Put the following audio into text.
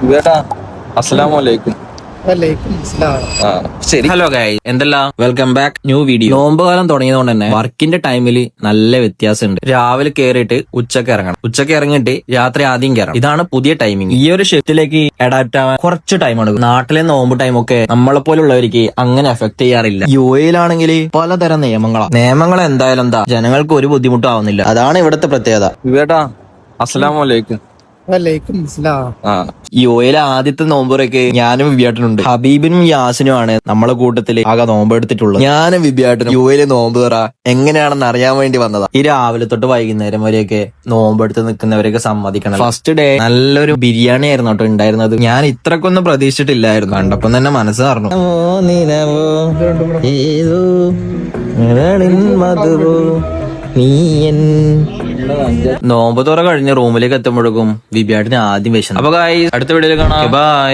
ഇവേട്ടാ അസ്സലാമലൈക്കും. വലൈക്കും അസ്സലാം. ശരി. ഹലോ ഗായ്, എന്തല്ല, വെൽക്കം ബാക്ക്, ന്യൂ വീഡിയോ. നോമ്പ് കാലം തുടങ്ങിയതുകൊണ്ട് തന്നെ വർക്കിന്റെ ടൈമിൽ നല്ല വ്യത്യാസമുണ്ട്. രാവിലെ കയറിയിട്ട് ഉച്ചക്ക് ഇറങ്ങണം, ഉച്ചക്ക് ഇറങ്ങിയിട്ട് രാത്രി ആദ്യം കയറണം. ഇതാണ് പുതിയ ടൈമിംഗ്. ഈ ഒരു ഷിഫ്റ്റിലേക്ക് അഡാപ്റ്റ് ആവാൻ കുറച്ച് ടൈം എടുക്കും. നാട്ടിലെ നോമ്പ് ടൈമൊക്കെ നമ്മളെ പോലുള്ളവർക്ക് അങ്ങനെ എഫക്ട് ചെയ്യാറില്ല. യുഎയിലാണെങ്കിൽ പലതരം നിയമങ്ങൾ എന്തായാലും എന്താ ജനങ്ങൾക്ക് ഒരു ബുദ്ധിമുട്ടും ആവുന്നില്ല. അതാണ് ഇവിടുത്തെ പ്രത്യേകത. ഇവേട്ടാ അസ്സലാമലൈക്കും. വലൈക്കും അസ്സലാം. യുഎയിലെ ആദ്യത്തെ നോമ്പുറയ്ക്ക് ഞാനും വിബിയാട്ടനുണ്ട്. ഹബീബിനും യാസിനുമാണ് നമ്മളെ കൂട്ടത്തില് ആകെ നോമ്പ് എടുത്തിട്ടുള്ളത്. ഞാനും വിബിയാട്ടനും യുഎയിലെ നോമ്പ് തുറ എങ്ങനെയാണെന്ന് അറിയാൻ വേണ്ടി വന്നതാ. ഈ രാവിലെ തൊട്ട് വൈകുന്നേരം വരെയൊക്കെ നോമ്പെടുത്ത് നിൽക്കുന്നവരെയൊക്കെ സമ്മതിക്കണം. ഫസ്റ്റ് ഡേ നല്ലൊരു ബിരിയാണി ആയിരുന്നു കേട്ടോ ഉണ്ടായിരുന്നത്. ഞാൻ ഇത്രക്കൊന്നും പ്രതീക്ഷിച്ചിട്ടില്ലായിരുന്നു. കണ്ടപ്പം തന്നെ മനസ്സ് പറഞ്ഞു. നോമ്പ് തുറ കഴിഞ്ഞ് റൂമിലേക്ക് എത്തുമ്പോഴേക്കും വിബിയാട്ടിന് ആദ്യം വിശന്നു. അപ്പൊ ഗായ്സ്, അടുത്ത വീഡിയോയിൽ കാണാം. ബൈ.